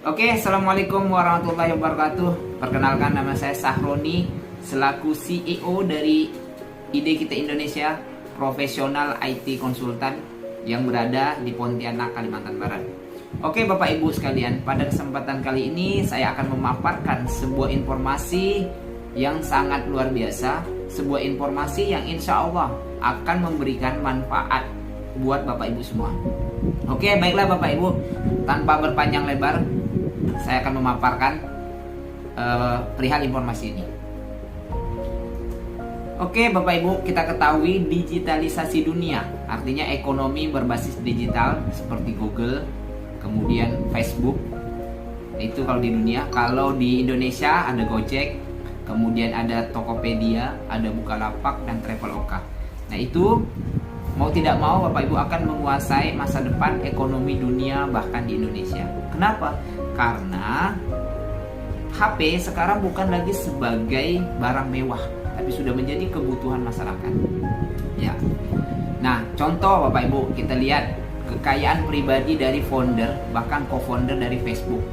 Oke, Assalamualaikum warahmatullahi wabarakatuh. Perkenalkan, nama saya Sahroni, selaku CEO dari Ide Kita Indonesia, profesional IT konsultan yang berada di Pontianak, Kalimantan Barat. Oke Bapak Ibu sekalian, pada kesempatan kali ini saya akan memaparkan sebuah informasi yang sangat luar biasa, sebuah informasi yang insya Allah akan memberikan manfaat buat Bapak Ibu semua. Oke, baiklah Bapak Ibu, tanpa berpanjang lebar, saya akan memaparkan perihal informasi ini. Oke Bapak Ibu, kita ketahui digitalisasi dunia, artinya ekonomi berbasis digital seperti Google, kemudian Facebook. Itu kalau di dunia. Kalau di Indonesia ada Gojek, kemudian ada Tokopedia, ada Bukalapak, dan Traveloka. Nah itu mau tidak mau Bapak Ibu akan menguasai masa depan ekonomi dunia, bahkan di Indonesia. Kenapa? Karena HP sekarang bukan lagi sebagai barang mewah, tapi sudah menjadi kebutuhan masyarakat. Ya. Nah, contoh Bapak Ibu, kita lihat kekayaan pribadi dari founder, bahkan co-founder dari Facebook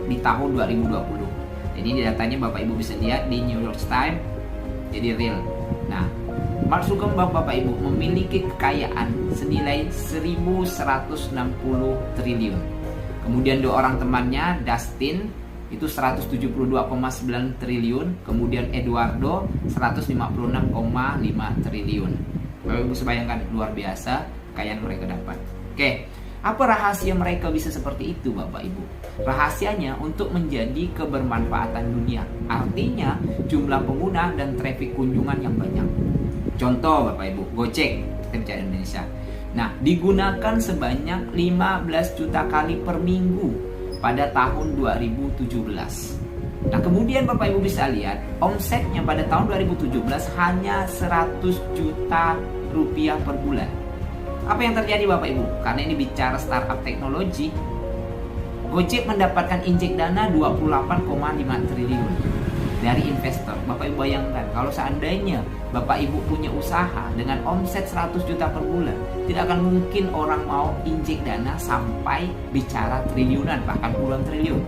di tahun 2020. Jadi datanya Bapak Ibu bisa lihat di New York Times, jadi real. Nah, Mark Zuckerberg Bapak Ibu memiliki kekayaan senilai 1.160 triliun. Kemudian dua orang temannya, Dustin itu 172,9 triliun, kemudian Eduardo 156,5 triliun. Bapak Ibu bayangkan, luar biasa kekayaan mereka dapat. Oke, apa rahasia mereka bisa seperti itu Bapak Ibu? Rahasianya untuk menjadi kebermanfaatan dunia. Artinya jumlah pengguna dan traffic kunjungan yang banyak. Contoh Bapak Ibu, Gojek, kita bicara Indonesia. Nah, digunakan sebanyak 15 juta kali per minggu pada tahun 2017. Nah, kemudian Bapak Ibu bisa lihat omsetnya pada tahun 2017 hanya 100 juta rupiah per bulan. Apa yang terjadi Bapak Ibu? Karena ini bicara startup teknologi, Gojek mendapatkan injek dana 28,5 triliun dari investor. Bapak Ibu bayangkan, kalau seandainya Bapak Ibu punya usaha dengan omset 100 juta per bulan, tidak akan mungkin orang mau injek dana sampai bicara triliunan, bahkan puluhan triliun.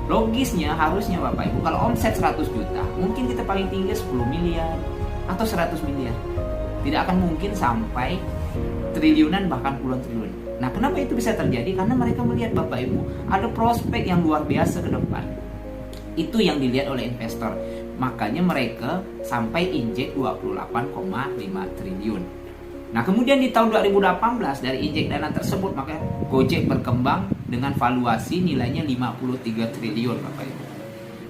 Logisnya harusnya Bapak Ibu, kalau omset 100 juta, mungkin kita paling tinggi 10 miliar atau 100 miliar. Tidak akan mungkin sampai triliunan, bahkan puluhan triliun. Nah, kenapa itu bisa terjadi? Karena mereka melihat Bapak Ibu ada prospek yang luar biasa ke depan. Itu yang dilihat oleh investor. Makanya mereka sampai injek 28,5 triliun. Nah, kemudian di tahun 2018 dari injek dana tersebut, maka Gojek berkembang dengan valuasi nilainya 53 triliun Bapak Ibu.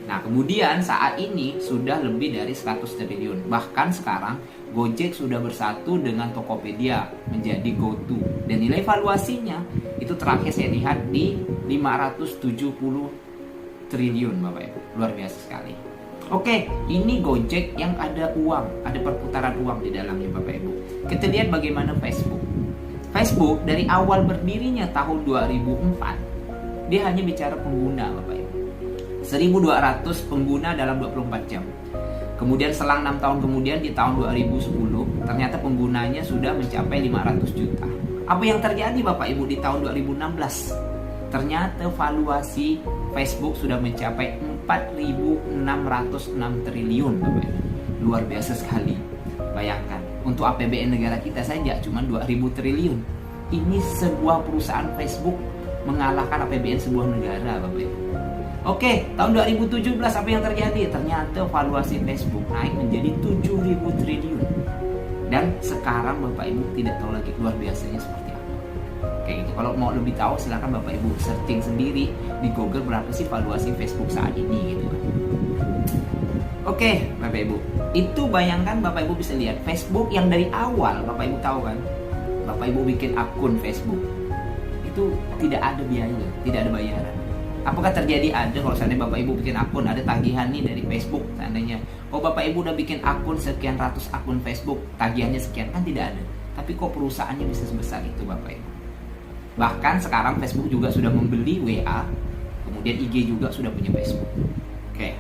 Nah, kemudian saat ini sudah lebih dari 100 triliun. Bahkan sekarang Gojek sudah bersatu dengan Tokopedia menjadi GoTo. Dan nilai valuasinya itu terakhir saya lihat di 570 triliun Bapak Ibu. Luar biasa sekali. Oke, ini Gojek yang ada uang, ada perputaran uang di dalamnya Bapak Ibu. Kita lihat bagaimana Facebook. Facebook dari awal berdirinya tahun 2004, dia hanya bicara pengguna Bapak Ibu. 1.200 pengguna dalam 24 jam. Kemudian selang 6 tahun kemudian di tahun 2010, ternyata penggunanya sudah mencapai 500 juta. Apa yang terjadi Bapak Ibu di tahun 2016? Ternyata valuasi Facebook sudah mencapai 4.606 triliun Bapak Ibu. Luar biasa sekali. Bayangkan, untuk APBN negara kita saja cuma 2.000 triliun. Ini sebuah perusahaan Facebook mengalahkan APBN sebuah negara Bapak Ibu. Oke, tahun 2017 apa yang terjadi? Ternyata valuasi Facebook naik menjadi 7.000 triliun. Dan sekarang Bapak Ibu tidak tahu lagi luar biasanya seperti apa. Kayak gitu. Kalau mau lebih tahu silakan Bapak Ibu searching sendiri di Google berapa sih valuasi Facebook saat ini gitu. Oke, Bapak Ibu. Itu bayangkan Bapak Ibu bisa lihat Facebook yang dari awal Bapak Ibu tahu kan. Bapak Ibu bikin akun Facebook itu tidak ada biaya, tidak ada bayaran. Apakah terjadi? Ada. Kalau seandainya Bapak Ibu bikin akun, ada tagihan nih dari Facebook. Seandainya, oh Bapak Ibu udah bikin akun sekian ratus akun Facebook, tagihannya sekian, kan tidak ada. Tapi kok perusahaannya bisa sebesar itu Bapak Ibu? Bahkan sekarang Facebook juga sudah membeli WA, kemudian IG juga sudah punya Facebook. Oke.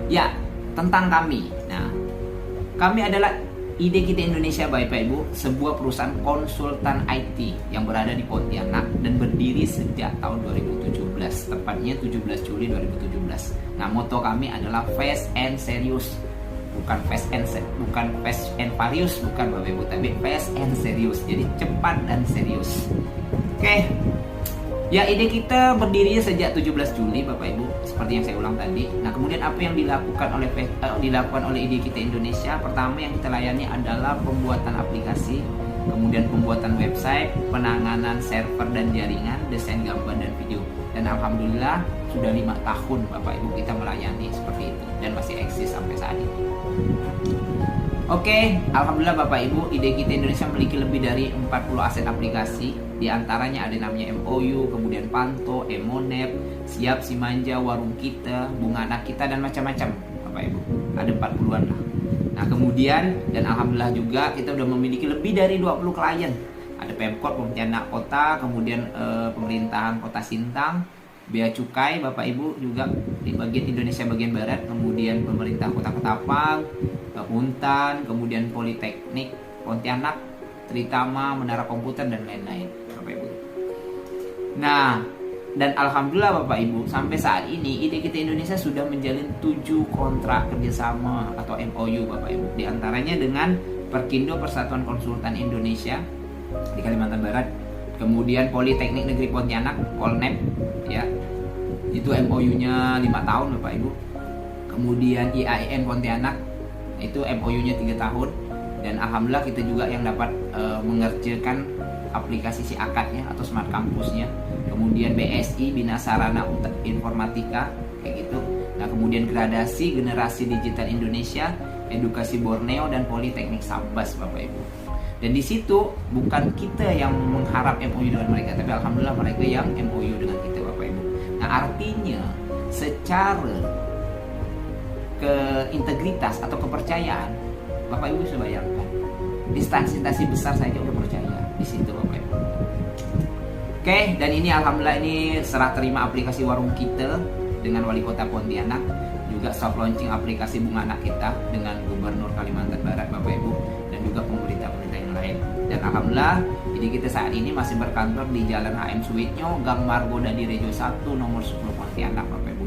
Ya, tentang kami. Nah, kami adalah Ide Kita Indonesia, Bapak Ibu, sebuah perusahaan konsultan IT yang berada di Pontianak dan berdiri sejak tahun 2017, tepatnya 17 Juli 2017. Nah, moto kami adalah Fast and Serious. Bukan Fast and Furious, bukan Bapak Ibu, tapi Fast and Serious. Jadi cepat dan serius. Oke. Ya, ide kita berdiri sejak 17 Juli Bapak Ibu, seperti yang saya ulang tadi. Nah, kemudian apa yang dilakukan oleh Ide Kita Indonesia? Pertama yang kita layani adalah pembuatan aplikasi, kemudian pembuatan website, penanganan server dan jaringan, desain gambar dan video. Dan alhamdulillah sudah 5 tahun Bapak Ibu kita melayani seperti itu dan masih eksis sampai saat ini. Oke, alhamdulillah Bapak Ibu, Ide Kita Indonesia memiliki lebih dari 40 aset aplikasi. Di antaranya ada namanya MOU, kemudian Panto, Emonep, Siap Si Manja, Warung Kita, Bunga Anak Kita, dan macam-macam Bapak Ibu. Ada 40-an lah. Nah, kemudian dan alhamdulillah juga kita udah memiliki lebih dari 20 klien. Ada Pemkot Pontianak Kota, kemudian pemerintahan Kota Sintang, Bea Cukai Bapak Ibu juga di bagian Indonesia bagian barat, kemudian pemerintah Kota Ketapang, Puntan, kemudian Politeknik Pontianak, Tritama, Menara Komputer, dan lain-lain Bapak Ibu. Nah, dan alhamdulillah Bapak Ibu, sampai saat ini Ide Kita Indonesia sudah menjalin 7 kontrak kerjasama atau MOU Bapak Ibu. Di antaranya dengan Perkindo, Persatuan Konsultan Indonesia di Kalimantan Barat, kemudian Politeknik Negeri Pontianak, Polnep, ya, itu MOU-nya 5 tahun Bapak Ibu. Kemudian IAIN Pontianak, itu MOU-nya 3 tahun. Dan alhamdulillah kita juga yang dapat mengerjakan aplikasi si akadnya atau smart kampusnya. Kemudian BSI, Bina Sarana Informatika, kayak gitu. Nah, kemudian gradasi generasi digital Indonesia, edukasi Borneo, dan Politeknik Sambas Bapak Ibu. Dan di situ bukan kita yang mengharap MOU dengan mereka, tapi alhamdulillah mereka yang MOU dengan kita Bapak Ibu. Nah, artinya secara keintegritas atau kepercayaan, Bapak Ibu bisa bayangkan, instansi-instansi besar saja udah percaya di situ Bapak Ibu. Oke, dan ini alhamdulillah ini serah terima aplikasi Warung Kita dengan Wali Kota Pontianak, juga soft launching aplikasi Bunga Anak Kita dengan Gubernur Kalimantan Barat Bapak Ibu, dan juga pemerintah-pemerintah yang lain. Dan alhamdulillah jadi kita saat ini masih berkantor di Jalan HM Suwitnyo, Gang Margoda di Rejo 1, nomor 10 Pontianak Bapak Ibu.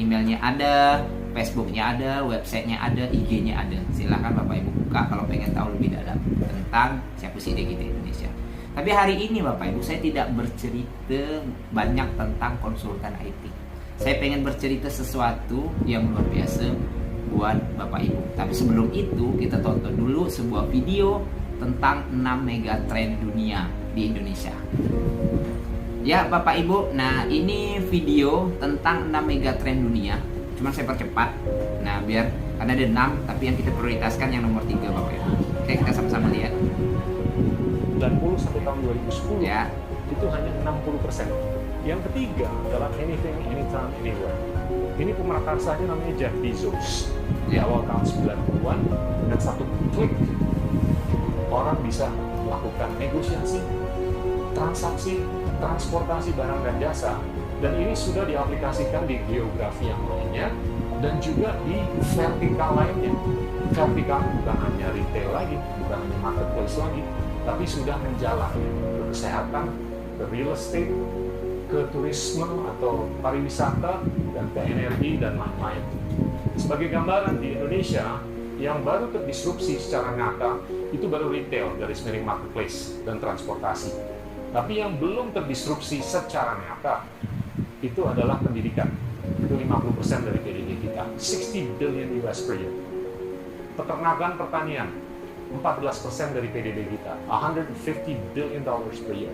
Emailnya ada, Facebooknya ada, websitenya ada, IG-nya ada. Silahkan Bapak Ibu buka kalau pengen tahu lebih dalam tentang siapa sih Ide Kita Indonesia. Tapi hari ini Bapak Ibu saya tidak bercerita banyak tentang konsultan IT. Saya pengen bercerita sesuatu yang luar biasa buat Bapak Ibu. Tapi sebelum itu kita tonton dulu sebuah video tentang 6 megatrend dunia di Indonesia. Ya Bapak Ibu, nah ini video tentang 6 megatrend dunia. Cuma saya percepat. Nah biar, karena ada 6, tapi yang kita prioritaskan yang nomor 3 Bapak Ibu. Oke, kita sama-sama lihat. 90 sampai tahun 2010 Ya. itu hanya 60%. Yang ketiga adalah anything, anytime, anywhere. Ini pemerkasanya namanya Jeff Bezos. Di awal tahun 90-an, dengan satu klik orang bisa melakukan negosiasi, transaksi, transportasi barang dan jasa, dan ini sudah diaplikasikan di geografi yang lainnya dan juga di vertikal lainnya. Vertikal bukan hanya retail lagi, bukan hanya marketplace lagi, tapi sudah menjalar ke kesehatan, ke real estate, ke turisme atau pariwisata, dan ke energi dan lain-lain. Sebagai gambaran, di Indonesia yang baru terdisrupsi secara nyata itu baru retail, garis miring marketplace, dan transportasi. Tapi yang belum terdisrupsi secara nyata itu adalah pendidikan. Itu 50% dari PDB kita, 60 billion US per year. Peternakan pertanian, 14% dari PDB kita, 150 billion dollars per year.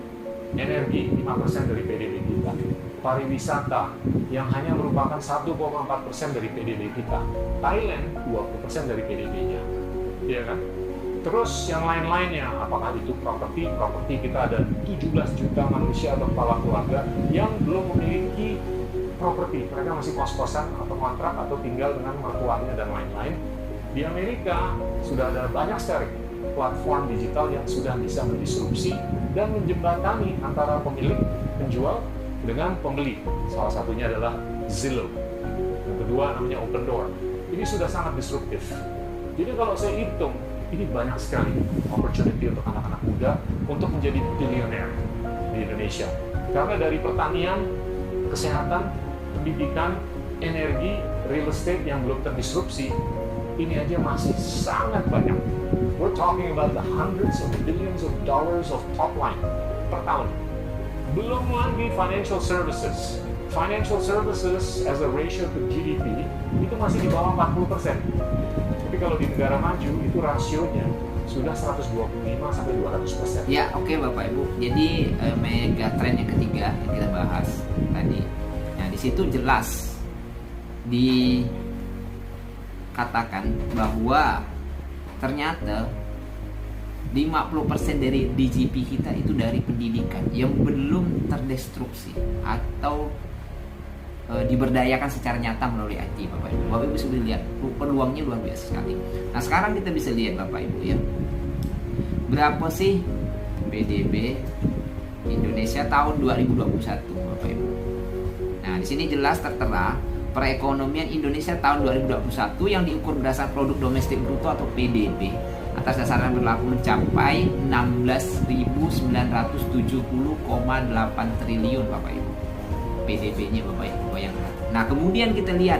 Energi, 5% dari PDB kita. Pariwisata, yang hanya merupakan 1,4% dari PDB kita. Thailand, 20% dari PDB-nya. Iya kan? Terus yang lain-lainnya, apakah itu properti kita ada 17 juta manusia atau kepala keluarga yang belum memiliki properti. Mereka masih kos-kosan atau kontrak atau tinggal dengan mertuanya dan lain-lain. Di Amerika sudah ada banyak sekali platform digital yang sudah bisa mendisrupsi dan menjembatani antara pemilik, penjual dengan pembeli. Salah satunya adalah Zillow. Yang kedua namanya Open Door. Ini sudah sangat disruptif. Jadi kalau saya hitung ini banyak sekali opportunity untuk anak-anak muda untuk menjadi billionaire di Indonesia. Karena dari pertanian, kesehatan, pendidikan, energi, real estate yang belum terdisrupsi, ini aja masih sangat banyak. We're talking about the hundreds of billions of dollars of top line per tahun. Belum lagi financial services. Financial services as a ratio to GDP itu masih di bawah 40%. Tapi kalau di negara maju itu rasionya sudah 125-200%. Ya, oke Bapak Ibu. Jadi mega trend yang ketiga yang kita bahas tadi. Nah, di situ jelas dikatakan bahwa ternyata 50% dari DGP kita itu dari pendidikan yang belum terdestruksi atau diberdayakan secara nyata melalui IT, Bapak Ibu. Bapak Ibu sudah lihat peluangnya luar biasa sekali. Nah, sekarang kita bisa lihat Bapak Ibu ya. Berapa sih PDB Indonesia tahun 2021, Bapak Ibu? Nah, di sini jelas tertera perekonomian Indonesia tahun 2021 yang diukur berdasar produk domestik bruto atau PDB atas dasar yang berlaku mencapai 16.970,8 triliun, Bapak Ibu. PDB-nya Bapak Ibu bayangkan. Nah, kemudian kita lihat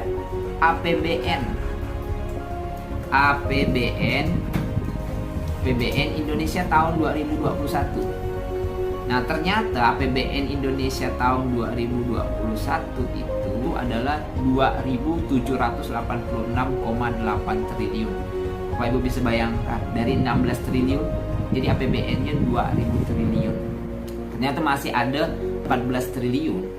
APBN Indonesia tahun 2021. Nah, ternyata APBN Indonesia tahun 2021 itu adalah 2.786,8 triliun. Bapak Ibu bisa bayangkan, dari 16 triliun jadi APBN-nya 2.000 triliun. Ternyata masih ada 14 triliun.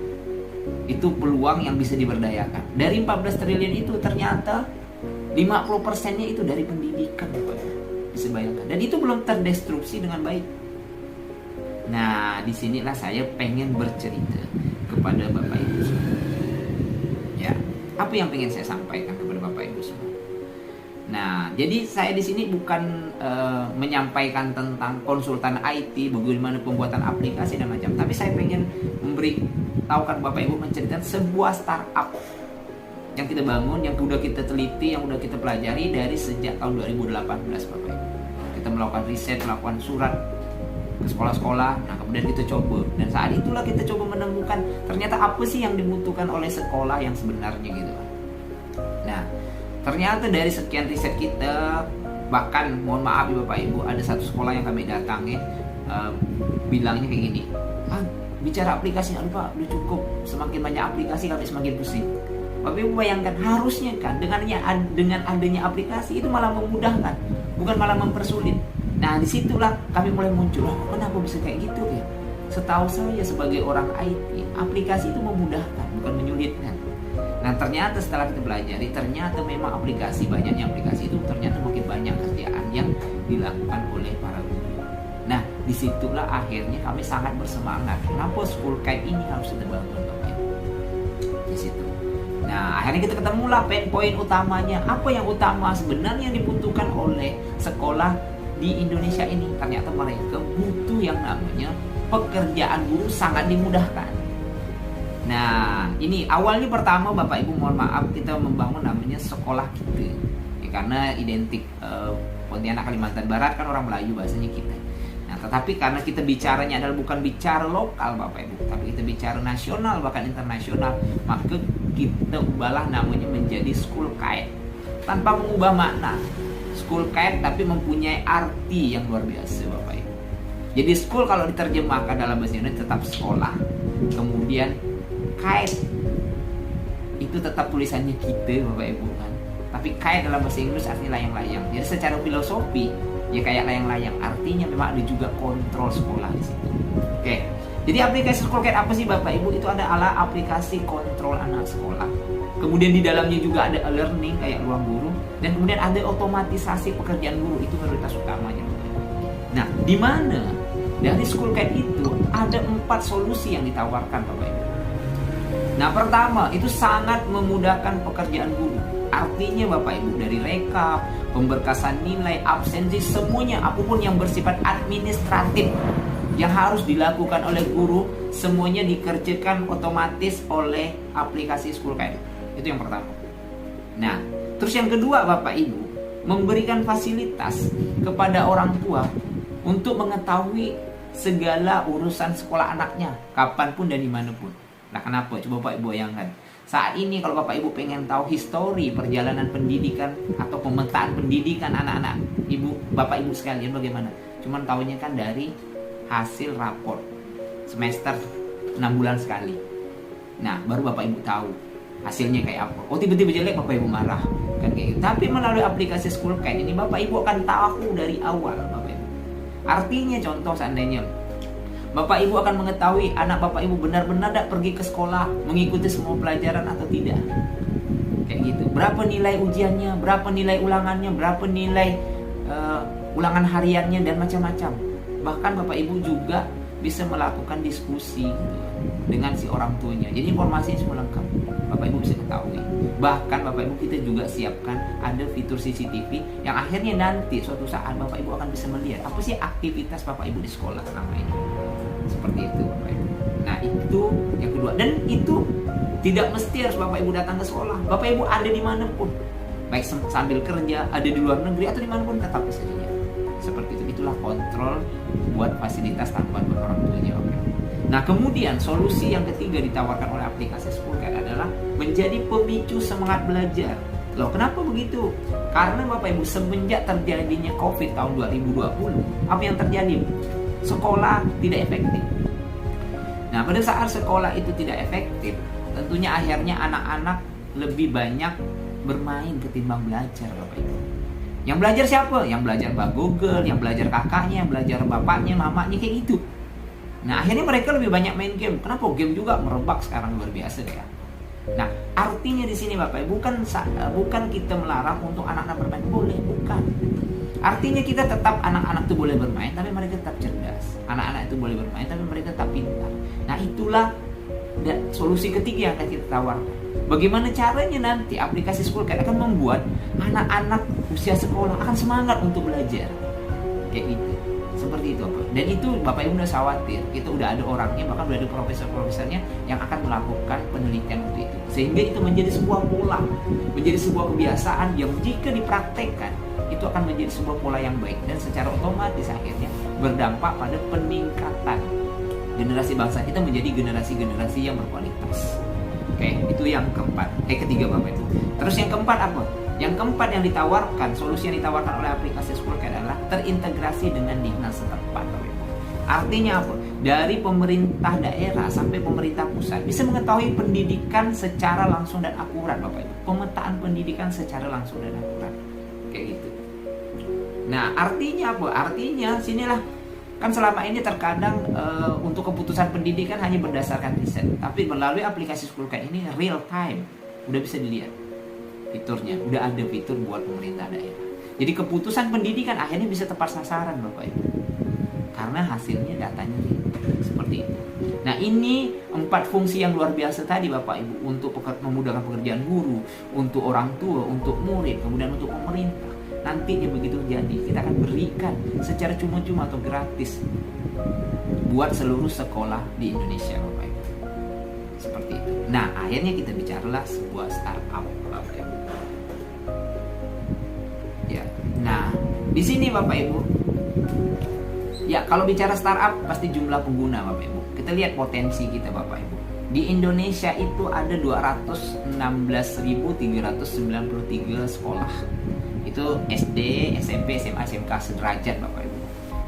Itu peluang yang bisa diberdayakan. Dari 14 triliun itu ternyata 50%-nya itu dari pendidikan, Bapak Ibu. Bisa bayangkan. Dan itu belum terdestruksi dengan baik. Nah, disinilah saya pengen bercerita kepada Bapak Ibu semua. Ya, apa yang pengen saya sampaikan kepada Bapak Ibu semua? Nah, jadi saya di sini bukan menyampaikan tentang konsultan IT, bagaimana pembuatan aplikasi dan macam, tapi saya pengen memberitahukan Bapak Ibu, menceritakan sebuah startup yang kita bangun, yang sudah kita teliti, yang sudah kita pelajari dari sejak tahun 2018, Bapak Ibu. Kita melakukan riset, melakukan surat ke sekolah-sekolah, nah kemudian kita coba, dan saat itulah kita coba menemukan ternyata apa sih yang dibutuhkan oleh sekolah yang sebenarnya gitu. Nah, ternyata dari sekian riset kita, bahkan mohon maaf ya Bapak Ibu, ada satu sekolah yang kami datangi bilangnya kayak gini, bicara aplikasi, aduh Pak, udah cukup, semakin banyak aplikasi kami semakin pusing. Bapak Ibu bayangkan, harusnya kan dengan adanya aplikasi itu malah memudahkan, bukan malah mempersulit. Nah, disitulah kami mulai muncul, kenapa bisa kayak gitu ya? Setahu saya sebagai orang IT, aplikasi itu memudahkan, bukan menyulitkan. Nah, ternyata setelah kita pelajari, ternyata memang banyaknya aplikasi itu ternyata makin banyak kerjaan yang dilakukan oleh para guru. Nah, disitulah akhirnya kami sangat bersemangat. Kenapa School Kite ini harus kita bangun, Bapak? Di situ. Nah, akhirnya kita ketemulah poin utamanya. Apa yang utama sebenarnya yang dibutuhkan oleh sekolah di Indonesia ini? Ternyata mereka butuh yang namanya pekerjaan guru sangat dimudahkan. Nah, ini awalnya pertama Bapak Ibu mohon maaf, kita membangun namanya sekolah kita ya, karena identik Pontianak Kalimantan Barat kan orang Melayu bahasanya kita. Nah, tetapi karena kita bicaranya adalah bukan bicara lokal Bapak Ibu, tapi kita bicara nasional bahkan internasional, maka kita ubahlah namanya menjadi School Kite tanpa mengubah makna. School Kite tapi mempunyai arti yang luar biasa Bapak Ibu. Jadi school kalau diterjemahkan dalam bahasa Indonesia tetap sekolah, kemudian kite itu tetap tulisannya kita Bapak Ibu kan, tapi kite dalam bahasa Inggris artinya layang-layang. Jadi secara filosofi ya kayak layang-layang, artinya memang ada juga kontrol sekolah di situ. Oke, jadi aplikasi School Kite apa sih Bapak Ibu? Itu adalah aplikasi kontrol anak sekolah. Kemudian di dalamnya juga ada e-learning kayak ruang guru, dan kemudian ada otomatisasi pekerjaan guru, itu prioritas utamanya Bapak Ibu. Nah, di mana dari School Kite itu ada 4 solusi yang ditawarkan Bapak Ibu. Nah, pertama itu sangat memudahkan pekerjaan guru. Artinya Bapak Ibu, dari rekap, pemberkasan nilai, absensi, semuanya apapun yang bersifat administratif yang harus dilakukan oleh guru, semuanya dikerjakan otomatis oleh aplikasi School Kite. Itu yang pertama. Nah, terus yang kedua Bapak Ibu, memberikan fasilitas kepada orang tua untuk mengetahui segala urusan sekolah anaknya, kapanpun dan dimanapun. Nah kenapa? Coba Bapak Ibu bayangkan. Saat ini kalau Bapak Ibu pengen tahu histori perjalanan pendidikan atau pemetaan pendidikan anak-anak Bapak Ibu sekalian bagaimana? Cuman tahunya kan dari hasil raport semester 6 bulan sekali. Nah baru Bapak Ibu tahu hasilnya kayak apa. Oh tiba-tiba jelek, Bapak Ibu marah kan kayak gitu. Tapi melalui aplikasi Schoolkind ini Bapak Ibu akan tahu dari awal Bapak Ibu. Artinya contoh seandainya Bapak Ibu akan mengetahui anak Bapak Ibu benar-benar tidak pergi ke sekolah, mengikuti semua pelajaran atau tidak. Kayak gitu. Berapa nilai ujiannya, berapa nilai ulangannya, berapa nilai ulangan hariannya dan macam-macam. Bahkan Bapak Ibu juga bisa melakukan diskusi gitu, dengan si orang tuanya. Jadi informasinya semua lengkap. Bapak Ibu bisa ketahui. Bahkan Bapak Ibu kita juga siapkan ada fitur CCTV yang akhirnya nanti suatu saat Bapak Ibu akan bisa melihat apa sih aktivitas Bapak Ibu di sekolah selama ini. Seperti itu Bapak Ibu. Nah itu yang kedua. Dan itu tidak mesti harus Bapak Ibu datang ke sekolah. Bapak Ibu ada dimanapun, baik sambil kerja, ada di luar negeri atau dimanapun tetap bisa dilihat. Seperti itu. Itulah kontrol buat fasilitas tambahan buat orang tuanya. Nah kemudian solusi yang ketiga ditawarkan oleh aplikasi Schoolkind adalah menjadi pemicu semangat belajar. Loh kenapa begitu? Karena Bapak Ibu semenjak terjadinya COVID tahun 2020, apa yang terjadi? Sekolah tidak efektif. Nah pada saat sekolah itu tidak efektif, tentunya akhirnya anak-anak lebih banyak bermain ketimbang belajar Bapak Ibu. Yang belajar siapa? Yang belajar Mbak Google, yang belajar kakaknya, yang belajar bapaknya, mamanya, kayak gitu. Nah akhirnya mereka lebih banyak main game. Kenapa? Game juga merebak sekarang luar biasa ya. Nah artinya di sini Bapak Ibu bukan kita melarang untuk anak-anak bermain, boleh, bukan. Artinya kita tetap anak-anak itu boleh bermain, tapi mereka tetap cerdas. Anak-anak itu boleh bermain, tapi mereka tetap pintar. Nah itulah solusi ketiga yang akan kita tawarkan. Bagaimana caranya nanti aplikasi Schoolkind akan membuat anak-anak usia sekolah akan semangat untuk belajar. Kayak gitu. Seperti itu apa? Dan itu Bapak Ibu udah khawatir. Kita udah ada orangnya, bahkan udah ada profesor-profesornya yang akan melakukan penelitian untuk itu. Sehingga itu menjadi sebuah pola, menjadi sebuah kebiasaan yang jika dipraktekkan itu akan menjadi sebuah pola yang baik dan secara otomatis akhirnya berdampak pada peningkatan generasi bangsa kita menjadi generasi-generasi yang berkualitas. Oke, itu yang keempat. Ketiga Bapak Ibu. Terus yang keempat apa? Yang keempat yang ditawarkan, solusi yang ditawarkan oleh aplikasi Schoolkind adalah terintegrasi dengan dinas setempat Bapak Ibu. Artinya apa? Dari pemerintah daerah sampai pemerintah pusat bisa mengetahui pendidikan secara langsung dan akurat Bapak Ibu. Pemetaan pendidikan secara langsung dan akurat. Kayak gitu. Nah, artinya apa? Artinya sinilah kan selama ini terkadang untuk keputusan pendidikan hanya berdasarkan riset, tapi melalui aplikasi Schoolkind ini real time udah bisa dilihat fiturnya, udah ada fitur buat pemerintah daerah. Jadi keputusan pendidikan akhirnya bisa tepat sasaran Bapak Ibu, karena hasilnya datanya real. Seperti itu. Nah ini 4 fungsi yang luar biasa tadi Bapak Ibu, untuk memudahkan pekerjaan guru, untuk orang tua, untuk murid, kemudian untuk pemerintah. Nantinya begitu jadi kita akan berikan secara cuma-cuma atau gratis buat seluruh sekolah di Indonesia Bapak Ibu. Seperti itu. Nah akhirnya kita bicaralah sebuah startup Bapak Ibu. Ya. Nah di sini Bapak Ibu, ya kalau bicara startup pasti jumlah pengguna Bapak Ibu. Kita lihat potensi kita Bapak Ibu. Di Indonesia itu ada 216.393 sekolah. Itu SD, SMP, SMA, SMK sederajat Bapak Ibu.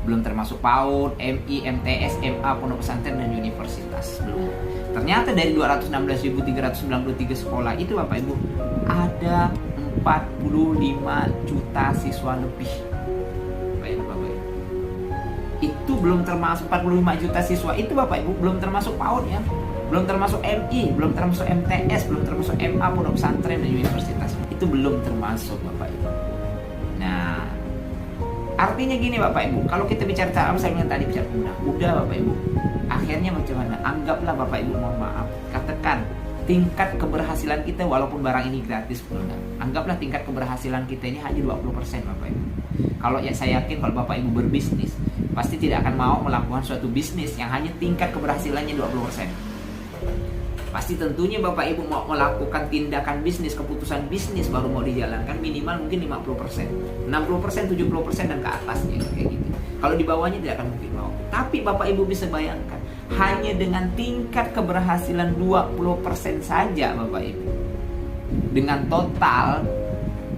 Belum termasuk PAUD, MI, MTS, MA, pondok pesantren dan universitas. Belum. Ternyata dari 216.393 sekolah itu Bapak Ibu ada 45 juta siswa lebih. Bapak Ibu. Itu belum termasuk 45 juta siswa itu Bapak Ibu, belum termasuk PAUD ya. Belum termasuk MI, belum termasuk MTS, belum termasuk MA, pondok pesantren dan universitas. Itu belum termasuk Bapak Ibu. Nah, artinya gini Bapak Ibu, kalau kita bicara startup, saya bilang tadi bicara udah Bapak Ibu. Akhirnya macam mana? Anggaplah Bapak Ibu, mohon maaf, katakan tingkat keberhasilan kita walaupun barang ini gratis pun anggaplah tingkat keberhasilan kita ini hanya 20% Bapak Ibu. Kalau ya saya yakin kalau Bapak Ibu berbisnis pasti tidak akan mau melakukan suatu bisnis yang hanya tingkat keberhasilannya 20%. Pasti tentunya Bapak Ibu mau melakukan tindakan bisnis, keputusan bisnis baru mau dijalankan minimal mungkin 50%, 60%, 70% dan ke atasnya kayak gitu. Kalau di bawahnya tidak akan mungkin mau. Tapi Bapak Ibu bisa bayangkan, hanya dengan tingkat keberhasilan 20% saja Bapak Ibu, dengan total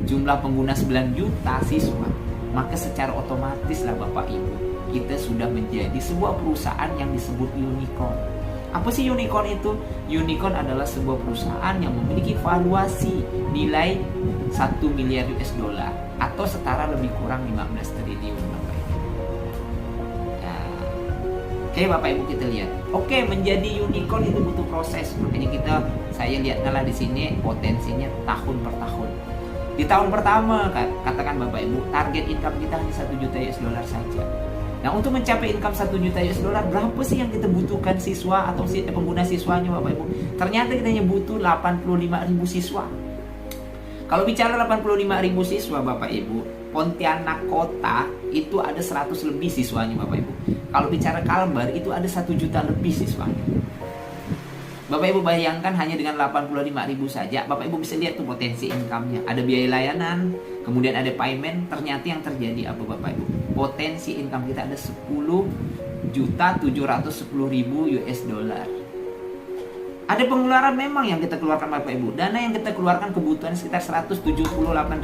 jumlah pengguna 9 juta siswa, maka secara otomatis lah Bapak Ibu, kita sudah menjadi sebuah perusahaan yang disebut unicorn. Apa sih unicorn itu? Unicorn adalah sebuah perusahaan yang memiliki valuasi nilai 1 miliar US dollar atau setara lebih kurang 15 triliun Bapak Ibu. Nah, oke Bapak Ibu kita lihat. Oke, menjadi unicorn itu butuh proses. Makanya saya lihatnya lah di sini potensinya tahun per tahun. Di tahun pertama katakan Bapak Ibu, target income kita hanya 1 juta US dollar saja. Nah, untuk mencapai income 1 juta US dollar, berapa sih yang kita butuhkan siswa atau pengguna siswanya Bapak Ibu? Ternyata kita hanya butuh 85.000 siswa. Kalau bicara 85.000 siswa Bapak Ibu, Pontianak kota itu ada 100 lebih siswanya Bapak Ibu. Kalau bicara Kalbar itu ada 1 juta lebih siswanya. Bapak Ibu bayangkan hanya dengan 85.000 saja, Bapak Ibu bisa lihat tuh potensi income-nya. Ada biaya layanan, kemudian ada payment. Ternyata yang terjadi apa Bapak Ibu? Potensi income kita ada 10.710.000 US dollar. Ada pengeluaran memang yang kita keluarkan Bapak Ibu. Dana yang kita keluarkan kebutuhan sekitar 178.000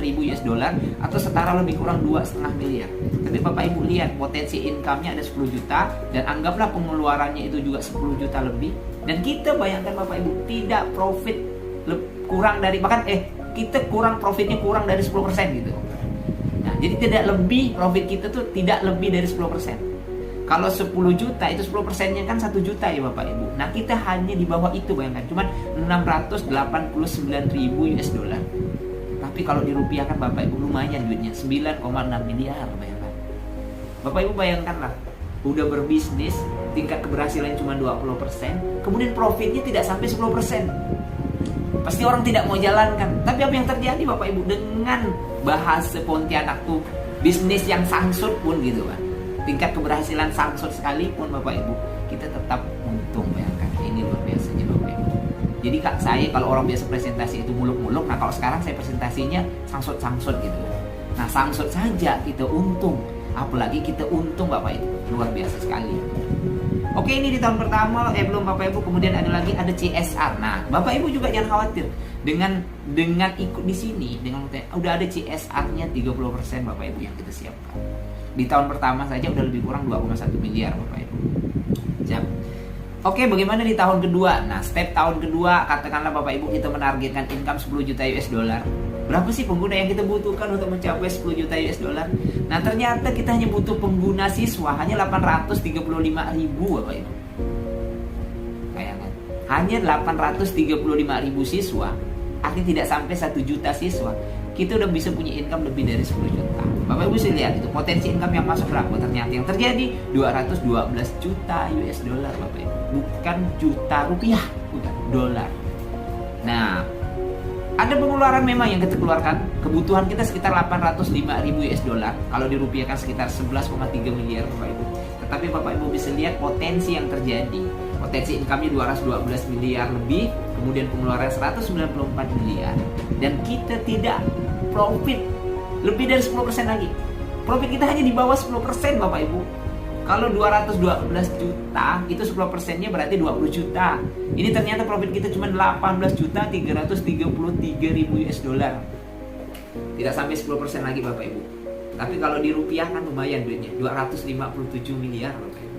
US dollar atau setara lebih kurang 2,5 miliar. Tapi Bapak Ibu lihat potensi income-nya ada 10 juta dan anggaplah pengeluarannya itu juga 10 juta lebih. Dan kita bayangkan Bapak Ibu tidak profit kurang dari kita profitnya kurang dari 10% gitu. Nah, jadi tidak lebih profit kita tuh tidak lebih dari 10%. Kalau 10 juta itu 10%-nya kan 1 juta ya Bapak Ibu. Nah, kita hanya di bawah itu bayangkan, cuman 689.000 US dollar. Tapi kalau dirupiahkan Bapak Ibu lumayan duitnya, 9,6 miliar bayangkan. Bapak Ibu bayangkanlah, udah berbisnis, tingkat keberhasilan cuma 20%, kemudian profitnya tidak sampai 10%. Pasti orang tidak mau jalankan. Tapi apa yang terjadi Bapak Ibu? Dengan bahasa Pontianak tuh, bisnis yang sangsut pun gitu kan, tingkat keberhasilan sangsut sekalipun Bapak Ibu, kita tetap untung. Bayangkan, ini luar biasanya Bapak Ibu. Jadi saya kalau orang biasa presentasi itu muluk-muluk, nah kalau sekarang saya presentasinya sangsut-sangsut gitu. Nah, sangsut saja kita untung, apalagi kita untung Bapak Ibu, luar biasa sekali. Oke, ini di tahun pertama belum Bapak Ibu, kemudian ada lagi ada CSR. Nah, Bapak Ibu juga jangan khawatir dengan ikut di sini, dengan udah ada CSR-nya 30% Bapak Ibu yang kita siapkan. Di tahun pertama saja udah lebih kurang 2,1 miliar Bapak Ibu. Siap. Oke, bagaimana di tahun kedua? Nah, step tahun kedua, katakanlah Bapak Ibu kita menargetkan income 10 juta US dollar. Berapa sih pengguna yang kita butuhkan untuk mencapai 10 juta US dollar? Nah, ternyata kita hanya butuh pengguna siswa hanya 835.000 Bapak Ibu. Bayangkan, hanya 835.000 siswa, artinya tidak sampai 1 juta siswa. Kita udah bisa punya income lebih dari 10 juta. Bapak Ibu bisa lihat itu potensi income yang masuk berapa. Ternyata yang terjadi 212 juta US dollar Bapak Ibu. Bukan juta rupiah, bukan dolar. Nah, ada pengeluaran memang yang kita keluarkan. Kebutuhan kita sekitar 805.000 US dollar. Kalau dirupiahkan sekitar 11,3 miliar Bapak Ibu. Tetapi Bapak Ibu bisa lihat potensi yang terjadi. Potensi income-nya 212 miliar lebih, kemudian pengeluaran 194 miliar. Dan kita tidak profit lebih dari 10% lagi. Profit kita hanya di bawah 10% Bapak Ibu. Kalau 212 juta, itu 10%-nya berarti 20 juta. Ini ternyata profit kita cuma 18.333.000 US dollar. Tidak sampai 10% lagi Bapak Ibu. Tapi kalau dirupiahkan lumayan duitnya, 257 miliar Bapak Ibu.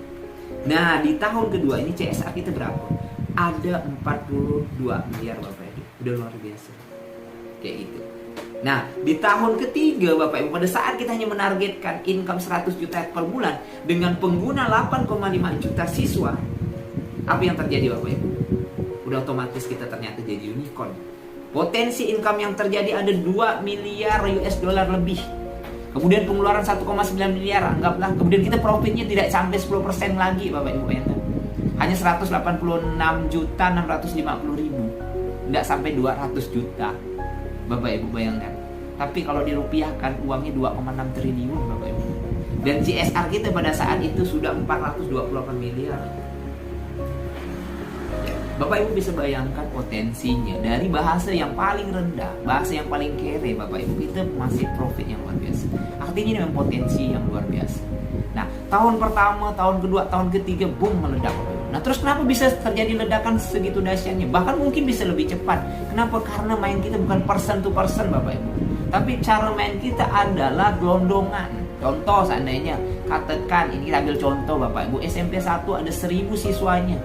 Nah, di tahun kedua ini CSR kita berapa? Ada 42 miliar Bapak Ibu. Udah luar biasa. Kayak gitu. Nah, di tahun ketiga Bapak Ibu, pada saat kita hanya menargetkan income 100 juta per bulan dengan pengguna 8,5 juta siswa, apa yang terjadi Bapak Ibu? Udah otomatis kita ternyata jadi unicorn. Potensi income yang terjadi ada 2 miliar US dollar lebih. Kemudian pengeluaran 1,9 miliar anggaplah. Kemudian kita profitnya tidak sampai 10% lagi Bapak Ibu bayangkan. Hanya 186.650.000. Tidak sampai 200 juta. Bapak Ibu bayangkan. Tapi kalau dirupiahkan uangnya 2,6 triliun Bapak Ibu. Dan CSR kita pada saat itu sudah 428 miliar. Bapak Ibu bisa bayangkan potensinya dari bahasa yang paling rendah, bahasa yang paling kere, Bapak Ibu, kita masih profit yang luar biasa. Artinya ini memang potensi yang luar biasa. Nah, tahun pertama, tahun kedua, tahun ketiga, boom, meledak, Bapak Ibu. Nah, terus kenapa bisa terjadi ledakan segitu dahsyatnya? Bahkan mungkin bisa lebih cepat. Kenapa? Karena main kita bukan person to person, Bapak Ibu, tapi cara main kita adalah gelondongan. Contoh seandainya, katakan, ini kita ambil contoh Bapak Ibu, SMP 1 ada 1000 siswanya.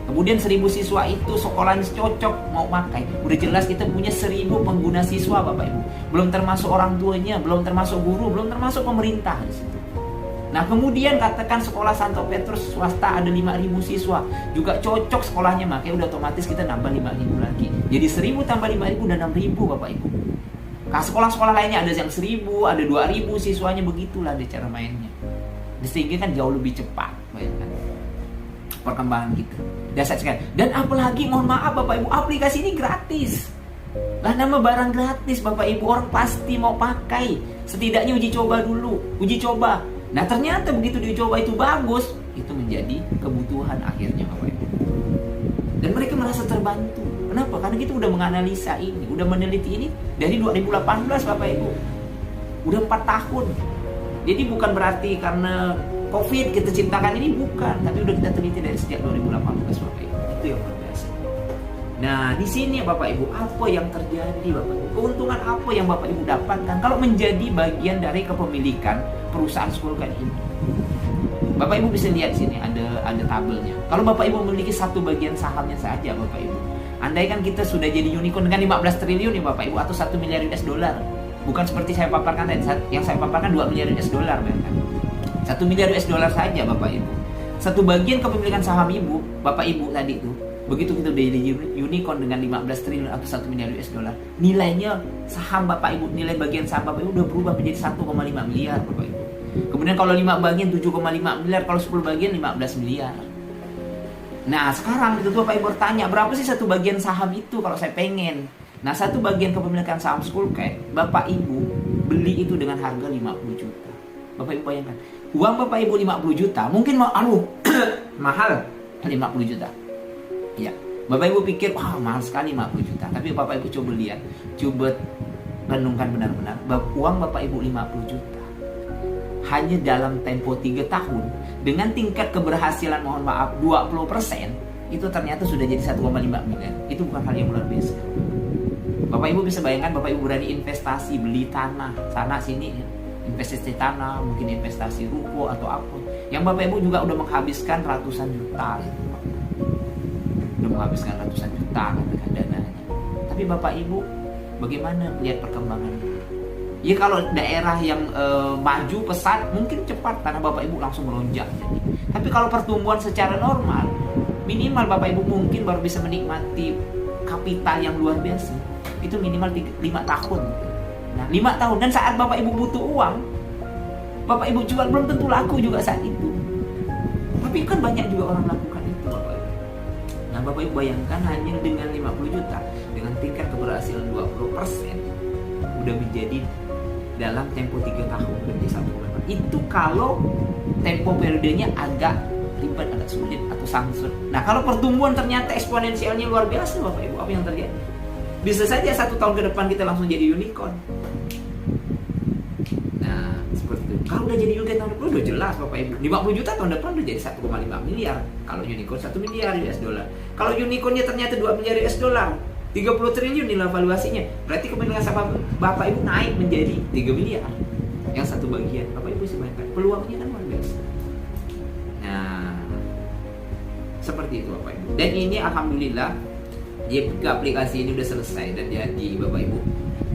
Kemudian 1000 siswa itu sekolahnya cocok mau pakai. Udah jelas kita punya 1000 pengguna siswa Bapak Ibu. Belum termasuk orang tuanya, belum termasuk guru, belum termasuk pemerintah di situ. Nah, kemudian katakan sekolah Santo Petrus swasta ada 5000 siswa. Juga cocok sekolahnya, makanya udah otomatis kita nambah 5000 lagi. Jadi 1000 tambah 5000 udah 6000 Bapak Ibu. Nah, sekolah-sekolah lainnya ada yang 1000, ada 2000 siswanya, begitulah ada cara mainnya. Sehingga kan jauh lebih cepat, bayangkan perkembangan kita. Dasar sekali. Dan apalagi mohon maaf Bapak Ibu, aplikasi ini gratis. Lah, nama barang gratis Bapak Ibu, orang pasti mau pakai. Setidaknya uji coba dulu, uji coba. Nah, ternyata begitu diuji coba itu bagus, itu menjadi kebutuhan akhirnya Bapak Ibu. Dan mereka merasa terbantu. Kenapa? Karena kita udah menganalisa ini, udah meneliti ini dari 2018 Bapak Ibu. Udah 4 tahun. Jadi bukan berarti karena COVID kita ciptakan ini, bukan, tapi udah kita teliti dari sejak 2018 Bapak Ibu. Itu yang luar biasa. Nah, di sini Bapak Ibu, apa yang terjadi Bapak Ibu? Keuntungan apa yang Bapak Ibu dapatkan kalau menjadi bagian dari kepemilikan perusahaan Schoolcard ini? Bapak Ibu bisa lihat di sini ada tabelnya. Kalau Bapak Ibu memiliki satu bagian sahamnya saja Bapak Ibu, andai kan kita sudah jadi unicorn dengan 15 triliun nih Bapak Ibu, atau 1 miliar US dollar. Bukan seperti saya paparkan tadi, yang saya paparkan 2 miliar US dollar, bayangkan. 1 miliar US dollar saja Bapak Ibu. Satu bagian kepemilikan saham Ibu, Bapak Ibu tadi itu, begitu kita udah jadi unicorn dengan 15 triliun atau 1 miliar US dollar, nilainya saham Bapak Ibu, nilai bagian saham Bapak Ibu udah berubah menjadi 1,5 miliar Bapak Ibu. Kemudian kalau 5 bagian 7,5 miliar, kalau 10 bagian 15 miliar. Nah, sekarang itu Bapak Ibu bertanya, berapa sih satu bagian saham itu kalau saya pengen? Nah, satu bagian kepemilikan saham Schoolcard, Bapak Ibu beli itu dengan harga 50 juta. Bapak Ibu bayangkan, uang Bapak Ibu 50 juta, mungkin mahal 50 juta. Ya, Bapak Ibu pikir, wah mahal sekali 50 juta. Tapi Bapak Ibu coba lihat, coba renungkan benar-benar, uang Bapak Ibu 50 juta. Hanya dalam tempo 3 tahun, dengan tingkat keberhasilan mohon maaf 20%, itu ternyata sudah jadi 1,5 miliar. Itu bukan hal yang luar biasa. Bapak Ibu bisa bayangkan, Bapak Ibu berani investasi, beli tanah, sana sini, investasi tanah, mungkin investasi ruko atau apa, yang Bapak Ibu juga udah menghabiskan ratusan juta, udah menghabiskan ratusan juta dengan dananya. Tapi Bapak Ibu bagaimana lihat perkembangannya? Ya kalau daerah yang maju pesat mungkin cepat karena Bapak Ibu langsung melonjak. Tapi kalau pertumbuhan secara normal, minimal Bapak Ibu mungkin baru bisa menikmati kapital yang luar biasa. Itu minimal 5 tahun. Nah, 5 tahun, dan saat Bapak Ibu butuh uang, Bapak Ibu jual, belum tentu laku juga saat itu. Tapi kan banyak juga orang lakukan itu Bapak Ibu. Nah, Bapak Ibu bayangkan hanya dengan 50 juta, dengan tingkat keberhasilan 20%, udah menjadi dalam tempo 3 tahun menjadi 1,5. Itu kalau tempo periodenya agak ribet, agak sulit atau samsut. Nah, kalau pertumbuhan ternyata eksponensialnya luar biasa Bapak Ibu, apa yang terjadi? Bisa saja 1 tahun ke depan kita langsung jadi unicorn. Nah, seperti itu. Kalau udah jadi unicorn tahun depan udah jelas Bapak Ibu, 50 juta tahun depan udah jadi 1,5 miliar. Kalau unicorn 1 miliar US dollar. Kalau unicornnya ternyata 2 miliar US dollar, 30 triliun nilai valuasinya, berarti kepemilikan saham Bapak Ibu naik menjadi 3 miliar. Yang satu bagian, Bapak Ibu bisa bayangkan, peluangnya kan luar biasa. Nah, seperti itu Bapak Ibu. Dan ini alhamdulillah, aplikasi ini udah selesai dan jadi Bapak Ibu.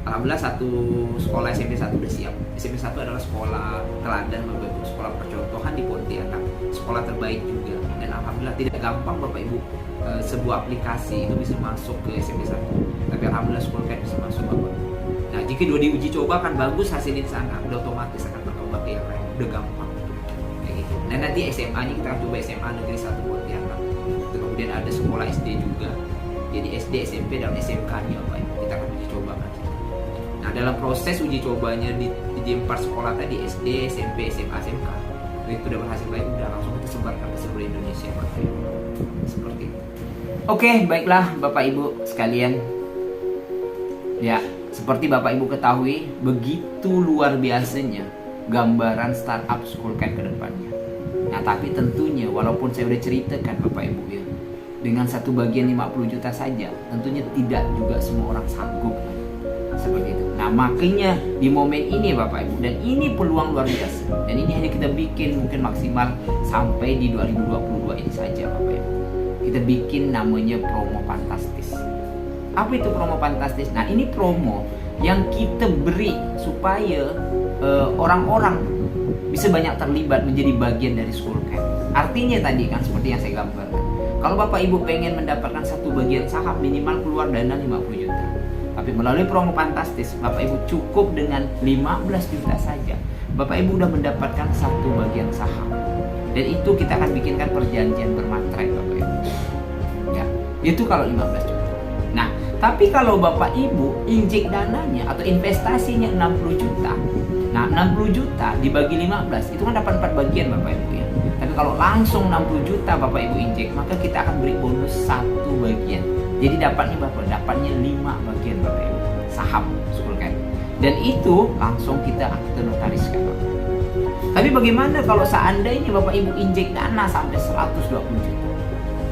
Alhamdulillah satu sekolah SMP 1 udah siap. SMP 1 adalah sekolah teladan Bapak Ibu, sekolah percontohan di Pontianak, sekolah terbaik juga. Dan alhamdulillah tidak gampang Bapak Ibu sebuah aplikasi itu bisa masuk ke SMP 1. Tapi alhamdulillah Schoolcard bisa masuk Bapak. Nah, jika dua diuji coba kan bagus hasilnya di sana, udah otomatis akan berkembang ke yang lain, udah gampang. Kayak gitu. Nah, nanti SMA-nya kita akan coba SMA Negeri 1 Pontianak. Kemudian ada sekolah SD juga. Jadi SD, SMP, dan SMK-nya Bapak Ibu kita akan uji coba kan. Nah, dalam proses uji cobanya di 4 sekolah tadi, SD, SMP, SMA, SMK, itu udah berhasil baik, udah langsung kita sebarkan ke seluruh Indonesia Bapak Ibu. Seperti itu. Oke, baiklah Bapak Ibu sekalian. Ya, seperti Bapak Ibu ketahui, begitu luar biasanya gambaran startup Schoolcat ke depannya. Nah, tapi tentunya walaupun saya udah ceritakan Bapak Ibu ya, dengan satu bagian 50 juta saja, tentunya tidak juga semua orang sanggup. Seperti itu. Nah, makanya di momen ini Bapak Ibu, dan ini peluang luar biasa. Dan ini hanya kita bikin mungkin maksimal sampai di 2022 ini saja Bapak Ibu. Kita bikin namanya promo fantastis. Apa itu promo fantastis? Nah, ini promo yang kita beri supaya orang-orang bisa banyak terlibat menjadi bagian dari Schoolcat. Artinya tadi kan seperti yang saya gambarkan. Kalau Bapak Ibu pengen mendapatkan satu bagian saham, minimal keluar dana 50 juta. Tapi melalui promo fantastis, Bapak Ibu cukup dengan 15 juta saja. Bapak Ibu udah mendapatkan satu bagian saham. Dan itu kita akan bikinkan perjanjian bermaterai Bapak Ibu. Ya, itu kalau 15 juta. Nah, tapi kalau Bapak Ibu injek dananya atau investasinya 60 juta. Nah, 60 juta dibagi 15, itu kan dapat 4 bagian Bapak Ibu ya. Tapi kalau langsung 60 juta Bapak Ibu injek, maka kita akan beri bonus 1 bagian. Jadi dapatnya berapa? Dapatnya 5 bagian Bapak Ibu saham Schoolcat. Dan itu langsung kita akte notariskan Bapak. Tapi bagaimana kalau seandainya Bapak Ibu injek dana sampai 120 juta?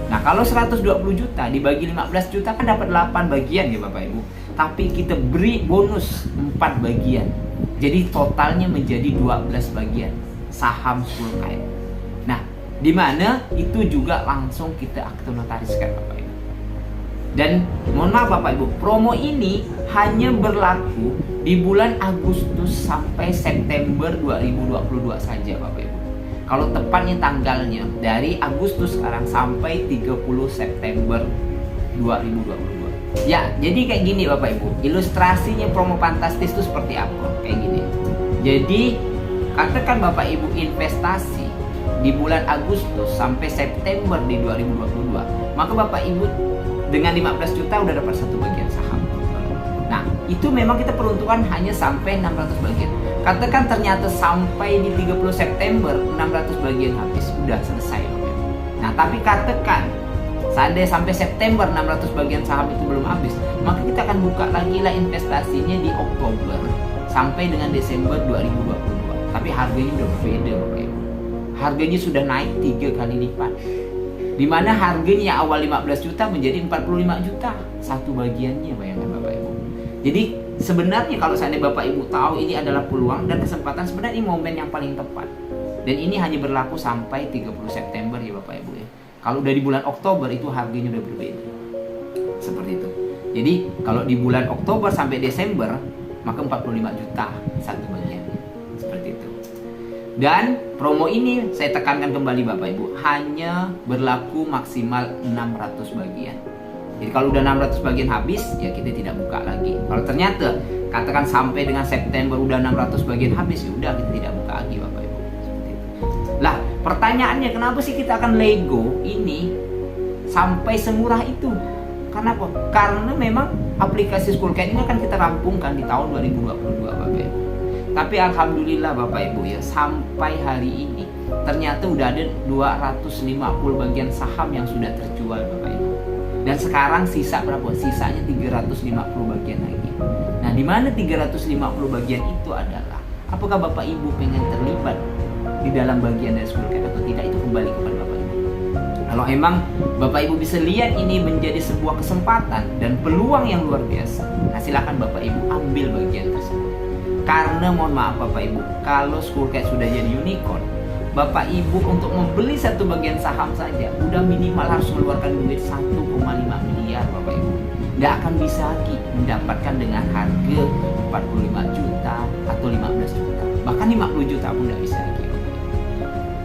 Nah, kalau 120 juta dibagi 15 juta kan dapat 8 bagian ya Bapak Ibu. Tapi kita beri bonus 4 bagian. Jadi totalnya menjadi 12 bagian saham Schoolcat. Nah, di mana itu juga langsung kita akte notariskan Bapak Ibu. Dan mohon maaf Bapak Ibu, promo ini hanya berlaku di bulan Agustus sampai September 2022 saja Bapak Ibu. Kalau tepatnya tanggalnya dari Agustus sekarang sampai 30 September 2022. Ya, jadi kayak gini Bapak Ibu. Ilustrasinya promo fantastis itu seperti apa? Kayak gini. Jadi, katakan Bapak Ibu investasi di bulan Agustus sampai September di 2022. Maka Bapak Ibu dengan 15 juta udah dapat satu bagian saham. Nah, itu memang kita peruntukan hanya sampai 600 bagian. Katakan ternyata sampai di 30 September 600 bagian habis, udah selesai Bapak Ibu. Nah, tapi katakan seandainya sampai September 600 bagian saham itu belum habis, maka kita akan buka lagi lah investasinya di Oktober sampai dengan Desember 2022. Tapi harganya udah berbeda Bapak Ibu. Harganya sudah naik 3 kali lipat. Di mana harganya awal 15 juta menjadi 45 juta satu bagiannya, bayangkan Bapak Ibu. Jadi sebenarnya kalau seandainya Bapak Ibu tahu ini adalah peluang dan kesempatan, sebenarnya ini momen yang paling tepat. Dan ini hanya berlaku sampai 30 September ya Bapak Ibu ya. Kalau dari bulan Oktober itu harganya udah berbeda. Seperti itu. Jadi kalau di bulan Oktober sampai Desember maka 45 juta satu bagian. Seperti itu. Dan promo ini saya tekankan kembali Bapak Ibu, hanya berlaku maksimal 600 bagian. Jadi kalau udah 600 bagian habis, ya kita tidak buka lagi. Kalau ternyata katakan sampai dengan September udah 600 bagian habis, ya udah kita tidak buka lagi Bapak Ibu. Seperti itu. Lah, pertanyaannya kenapa sih kita akan Lego ini sampai semurah itu? Karena apa? Karena memang aplikasi Schoolcat ini akan kita rampungkan di tahun 2022 Bapak Ibu. Tapi alhamdulillah Bapak Ibu ya, sampai hari ini ternyata udah ada 250 bagian saham yang sudah terjual Bapak Ibu. Dan sekarang sisa berapa? Sisanya 350 bagian lagi. Nah, di mana 350 bagian itu adalah, apakah Bapak Ibu pengen terlibat di dalam bagian dari Schoolcat atau tidak, itu kembali kepada Bapak Ibu. Kalau emang Bapak Ibu bisa lihat ini menjadi sebuah kesempatan dan peluang yang luar biasa, nah silakan Bapak Ibu ambil bagian tersebut. Karena mohon maaf Bapak Ibu, kalau Schoolcat sudah jadi unicorn, Bapak Ibu untuk membeli satu bagian saham saja udah minimal harus mengeluarkan duit 1,5 miliar Bapak Ibu. Nggak akan bisa lagi mendapatkan dengan harga 45 juta atau 15 juta. Bahkan 50 juta pun nggak bisa lagi Bapak Ibu.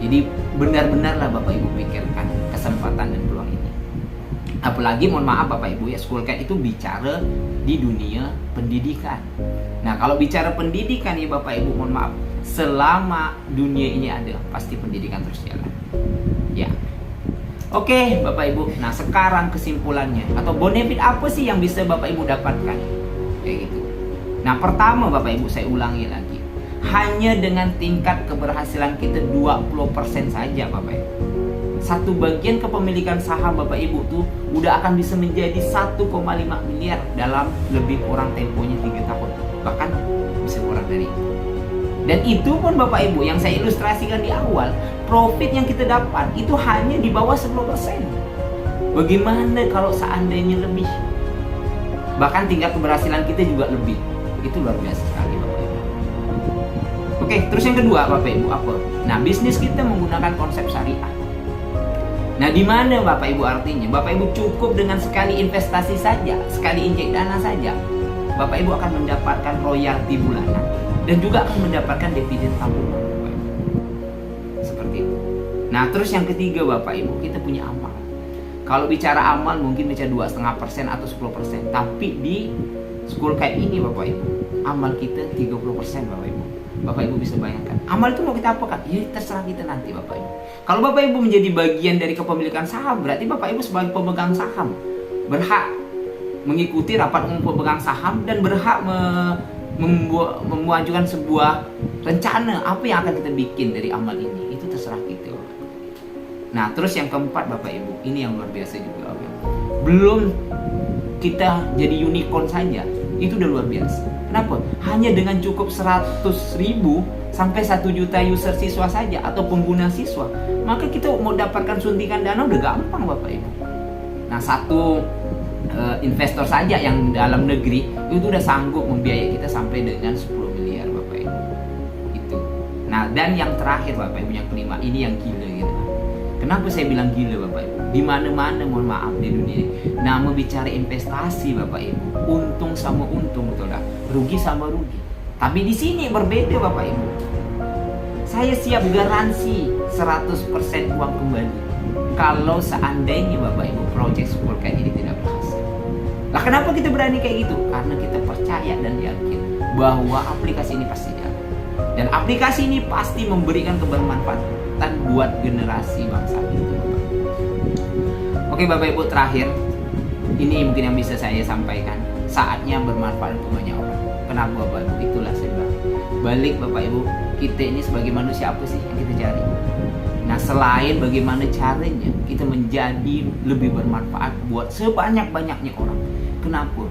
Jadi benar-benarlah Bapak Ibu pikirkan kesempatan dan peluang ini. Apalagi mohon maaf Bapak Ibu ya, Schoolcat itu bicara di dunia pendidikan. Nah, kalau bicara pendidikan ya Bapak Ibu, mohon maaf, selama dunia ini ada, pasti pendidikan terus jalan. Ya. Oke, Bapak Ibu. Nah, sekarang kesimpulannya atau benefit apa sih yang bisa Bapak Ibu dapatkan? Kayak gitu. Nah, pertama Bapak Ibu, saya ulangi lagi. Hanya dengan tingkat keberhasilan kita 20% saja Bapak Ibu. satu bagian kepemilikan saham Bapak Ibu tuh udah akan bisa menjadi 1,5 miliar dalam lebih kurang temponya 3 tahun, bahkan bisa kurang dari itu. Dan itu pun Bapak Ibu yang saya ilustrasikan di awal, profit yang kita dapat itu hanya di bawah 10%. Bagaimana kalau seandainya lebih? Bahkan tingkat keberhasilan kita juga lebih. Itu luar biasa sekali Bapak Ibu. Oke, terus yang kedua Bapak Ibu apa? Nah, bisnis kita menggunakan konsep syariah. Nah, di mana Bapak Ibu artinya? Bapak Ibu cukup dengan sekali investasi saja, sekali injek dana saja, Bapak Ibu akan mendapatkan royalti bulanan dan juga akan mendapatkan dividen tahunan Bapak Ibu. Seperti itu. Nah, terus yang ketiga Bapak Ibu, kita punya amal. Kalau bicara amal mungkin bisa 2,5% atau 10%, tapi di school kayak ini Bapak Ibu, amal kita 30% Bapak Ibu. Bapak Ibu bisa bayangkan, amal itu mau kita apakan? Ya terserah kita nanti Bapak Ibu. Kalau Bapak Ibu menjadi bagian dari kepemilikan saham, berarti Bapak Ibu sebagai pemegang saham berhak mengikuti rapat umum pemegang saham dan berhak mengajukan sebuah rencana apa yang akan kita bikin dari amal ini. Itu terserah kita. Nah, terus yang keempat Bapak Ibu, ini yang luar biasa juga Bapak Ibu. Belum kita jadi unicorn saja, itu udah luar biasa. Kenapa? Hanya dengan cukup 100.000 sampai 1 juta user siswa saja atau pengguna siswa, maka kita mau dapatkan suntikan dana udah gampang Bapak Ibu. Nah, satu investor saja yang dalam negeri itu udah sanggup membiayai kita sampai dengan 10 miliar Bapak Ibu. Itu. Nah, dan yang terakhir Bapak Ibu, yang kelima, ini yang gila gitu. Kenapa saya bilang gila Bapak Ibu? Di mana-mana mohon maaf di dunia ini, nama bicara investasi Bapak Ibu, untung sama untung, betul tak? Rugi sama rugi. Tapi di sini berbeda Bapak Ibu. Saya siap garansi 100% uang kembali kalau seandainya Bapak Ibu project school kayak ini tidak berhasil. Lah kenapa kita berani kayak gitu? Karena kita percaya dan yakin bahwa aplikasi ini pasti jalan. Dan aplikasi ini pasti memberikan kebermanfaatan buat generasi bangsa kita. Oke Bapak Ibu, terakhir ini mungkin yang bisa saya sampaikan, saatnya bermanfaat untuk banyak orang. Kenapa Bapak Ibu? Itulah saya bilang, balik Bapak Ibu, kita ini sebagai manusia apa sih yang kita cari? Nah, selain bagaimana caranya kita menjadi lebih bermanfaat buat sebanyak-banyaknya orang. Kenapa?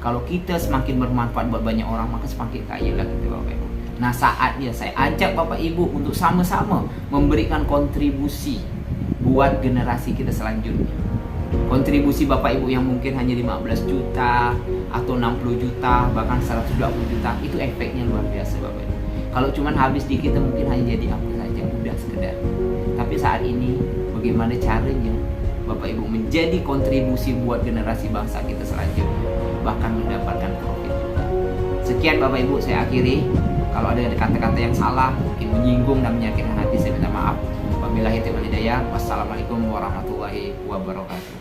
Kalau kita semakin bermanfaat buat banyak orang, maka semakin kaya lah kita Bapak Ibu. Nah, saatnya saya ajak Bapak Ibu untuk sama-sama memberikan kontribusi buat generasi kita selanjutnya. Kontribusi Bapak Ibu yang mungkin hanya 15 juta atau 60 juta, bahkan 120 juta, itu efeknya luar biasa Bapak Ibu. Kalau cuman habis di kita mungkin hanya jadi apa saja, udah sekedar. Tapi saat ini bagaimana caranya Bapak Ibu menjadi kontribusi buat generasi bangsa kita selanjutnya, bahkan mendapatkan profit juga. Sekian Bapak Ibu, saya akhiri. Kalau ada kata-kata yang salah, mungkin menyinggung dan menyakitkan hati, saya minta maaf. Wabillahi taufiq wal hidayah. Wassalamualaikum warahmatullahi wabarakatuh.